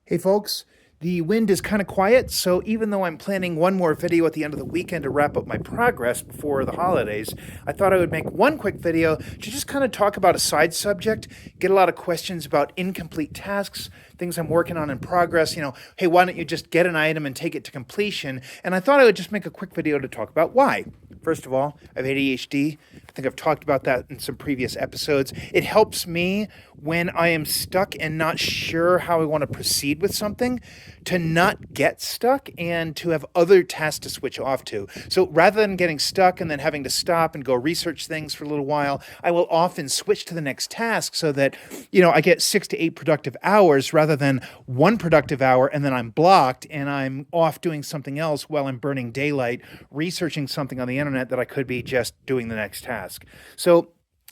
Hey folks, the wind is kind of quiet, so even though I'm planning one more video at the end of the weekend to wrap up my progress before the holidays, I thought I would make one quick video to just kind of talk about a side subject, get a lot of questions about incomplete tasks, things I'm working on in progress. Hey, why don't you just get an item and take it to completion? And I thought I would just make a quick video to talk about why. First of all, I have ADHD. I think I've talked about that in some previous episodes. It helps me when I am stuck and not sure how I want to proceed with something to not get stuck and to have other tasks to switch off to. So rather than getting stuck and then having to stop and go research things for a little while, I will often switch to the next task so that, I get 6 to 8 productive hours rather than one productive hour and then I'm blocked and I'm off doing something else while I'm burning daylight, researching something on the internet that I could be just doing the next task. So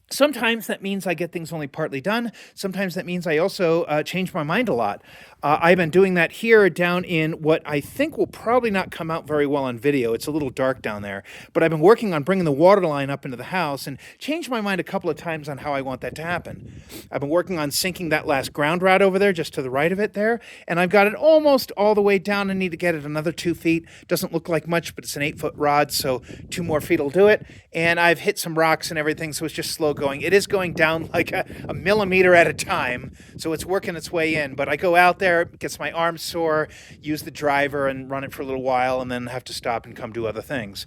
sometimes that means I get things only partly done. Sometimes that means I also change my mind a lot. I've been doing that here down in what I think will probably not come out very well on video. It's a little dark down there. But I've been working on bringing the water line up into the house and changed my mind a couple of times on how I want that to happen. I've been working on sinking that last ground rod over there, just to the right of it there. And I've got it almost all the way down and need to get it another 2 feet. Doesn't look like much, but it's an 8-foot rod, so 2 more feet will do it. And I've hit some rocks and everything, so it's just slow going. It is going down like a millimeter at a time, so it's working its way in. But I go out there, it gets my arms sore, use the driver and run it for a little while, and then have to stop and come do other things.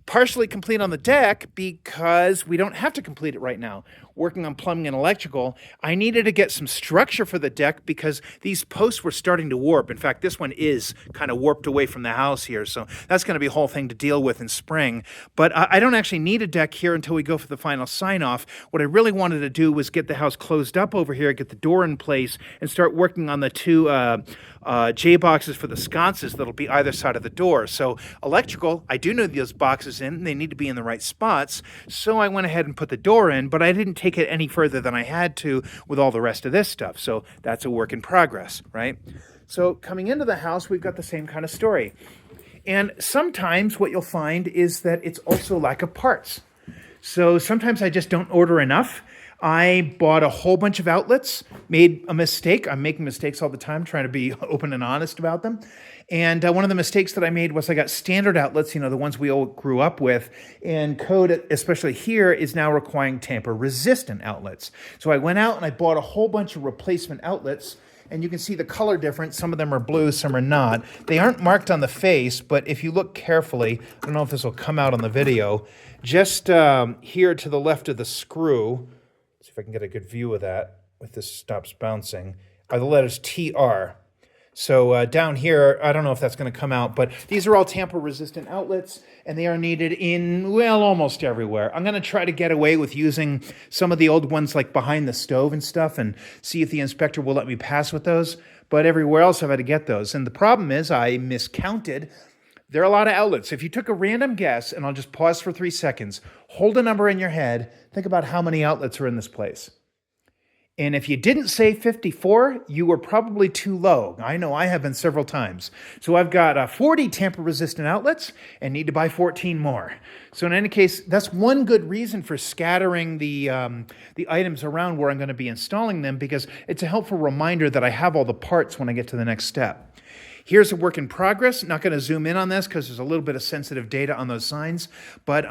Partially complete on the deck because we don't have to complete it right now. Working on plumbing and electrical, I needed to get some structure for the deck because these posts were starting to warp. In fact, this one is kind of warped away from the house here, so that's going to be a whole thing to deal with in spring. But I don't actually need a deck here until we go for the final sign-off. What I really wanted to do was get the house closed up over here, get the door in place, and start working on the 2 J-boxes for the sconces that'll be either side of the door. So electrical, I do need those boxes in. They need to be in the right spots. So I went ahead and put the door in, but I didn't take it any further than I had to with all the rest of this stuff. So that's a work in progress, right? So coming into the house, we've got the same kind of story. And sometimes what you'll find is that it's also lack of parts. So sometimes I just don't order enough. I bought a whole bunch of outlets, made a mistake. I'm making mistakes all the time, trying to be open and honest about them. And one of the mistakes that I made was I got standard outlets, the ones we all grew up with. And code, especially here, is now requiring tamper-resistant outlets. So I went out and I bought a whole bunch of replacement outlets. And you can see the color difference. Some of them are blue, some are not. They aren't marked on the face, but if you look carefully, I don't know if this will come out on the video, just here to the left of the screw, see if I can get a good view of that if this stops bouncing, are the letters TR. So down here, I don't know if that's going to come out, but these are all tamper-resistant outlets, and they are needed in, well, almost everywhere. I'm going to try to get away with using some of the old ones like behind the stove and stuff and see if the inspector will let me pass with those, but everywhere else I've had to get those. And the problem is I miscounted. There are a lot of outlets. If you took a random guess, and I'll just pause for 3 seconds, hold a number in your head, think about how many outlets are in this place. And if you didn't say 54, you were probably too low. I know I have been several times. So I've got 40 tamper-resistant outlets and need to buy 14 more. So in any case, that's one good reason for scattering the items around where I'm going to be installing them, because it's a helpful reminder that I have all the parts when I get to the next step. Here's a work in progress. Not going to zoom in on this because there's a little bit of sensitive data on those signs. But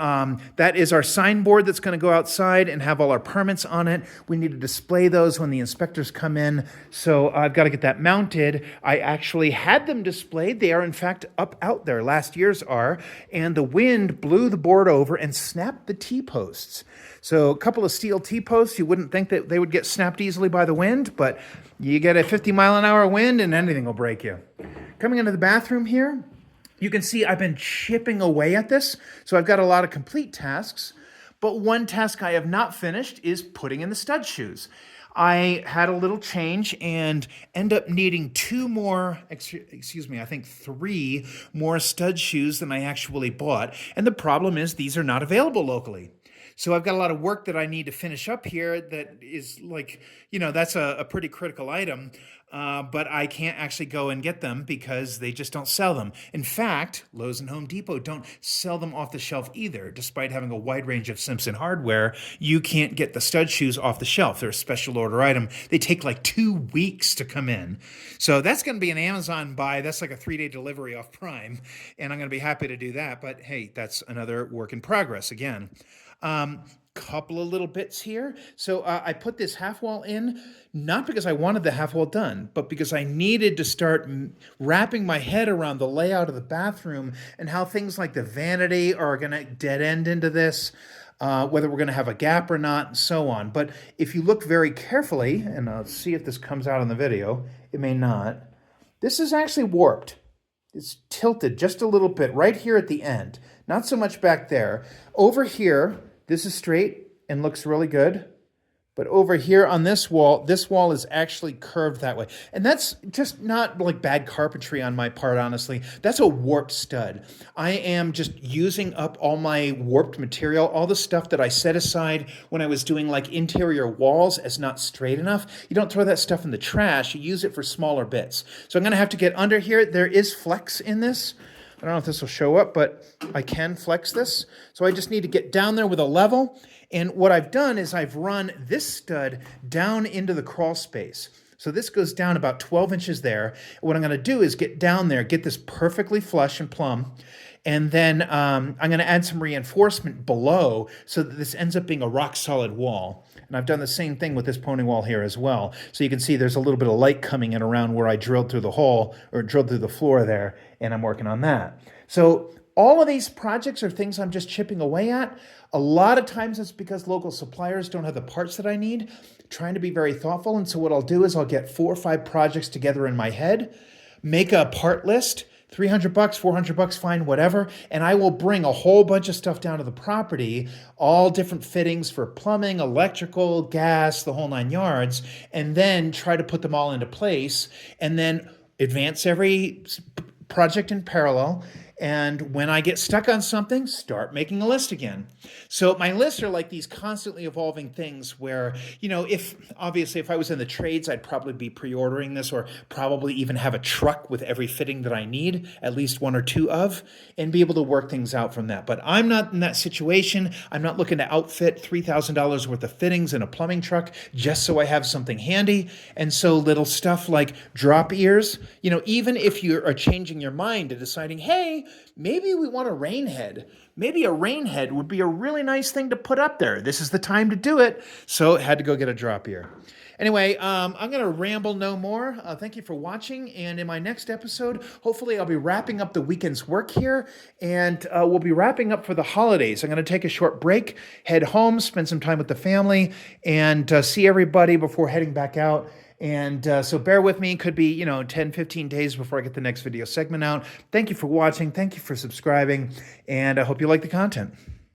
that is our signboard that's going to go outside and have all our permits on it. We need to display those when the inspectors come in. So I've got to get that mounted. I actually had them displayed. They are, in fact, up out there. Last year's are. And the wind blew the board over and snapped the T-posts. So a couple of steel T-posts, you wouldn't think that they would get snapped easily by the wind, but you get a 50-mile-an-hour wind and anything will break you. Coming into the bathroom here, you can see I've been chipping away at this, so I've got a lot of complete tasks, but one task I have not finished is putting in the stud shoes. I had a little change and end up needing 3 more stud shoes than I actually bought, and the problem is these are not available locally. So I've got a lot of work that I need to finish up here that is like, that's a pretty critical item. But I can't actually go and get them because they just don't sell them. In fact, Lowe's and Home Depot don't sell them off the shelf either. Despite having a wide range of Simpson hardware, you can't get the stud shoes off the shelf. They're a special order item. They take like 2 weeks to come in. So that's going to be an Amazon buy. That's like a 3-day delivery off Prime. And I'm going to be happy to do that. But hey, that's another work in progress again. Couple of little bits here. So I put this half wall in, not because I wanted the half wall done, but because I needed to start wrapping my head around the layout of the bathroom and how things like the vanity are going to dead end into this, whether we're going to have a gap or not, and so on. But if you look very carefully, and I'll see if this comes out on the video, it may not, this is actually warped. It's tilted just a little bit right here at the end. Not so much back there. Over here, this is straight and looks really good. But over here on this wall is actually curved that way. And that's just not like bad carpentry on my part, honestly. That's a warped stud. I am just using up all my warped material, all the stuff that I set aside when I was doing like interior walls as not straight enough. You don't throw that stuff in the trash. You use it for smaller bits. So I'm going to have to get under here. There is flex in this. I don't know if this will show up, but I can flex this. So I just need to get down there with a level. And what I've done is I've run this stud down into the crawl space. So this goes down about 12 inches there. What I'm going to do is get down there, get this perfectly flush and plumb. And then I'm going to add some reinforcement below so that this ends up being a rock solid wall. And I've done the same thing with this pony wall here as well. So you can see there's a little bit of light coming in around where I drilled through the hole or drilled through the floor there. And I'm working on that. So all of these projects are things I'm just chipping away at. A lot of times it's because local suppliers don't have the parts that I need. Trying to be very thoughtful. And so what I'll do is I'll get 4 or 5 projects together in my head, make a part list, $300, $400, fine, whatever. And I will bring a whole bunch of stuff down to the property, all different fittings for plumbing, electrical, gas, the whole 9 yards, and then try to put them all into place and then advance every project in parallel. And when I get stuck on something, start making a list again. So my lists are like these constantly evolving things where, if I was in the trades, I'd probably be pre-ordering this or probably even have a truck with every fitting that I need, at least 1 or 2 of, and be able to work things out from that. But I'm not in that situation. I'm not looking to outfit $3,000 worth of fittings in a plumbing truck just so I have something handy. And so little stuff like drop ears, even if you are changing your mind and deciding, hey, maybe we want a rain head. Maybe a rain head would be a really nice thing to put up there. This is the time to do it. So I had to go get a drop ear. Anyway, I'm going to ramble no more. Thank you for watching. And in my next episode, hopefully I'll be wrapping up the weekend's work here. And we'll be wrapping up for the holidays. I'm going to take a short break, head home, spend some time with the family, and see everybody before heading back out. And so bear with me. It could be, 10, 15 days before I get the next video segment out. Thank you for watching. Thank you for subscribing. And I hope you like the content.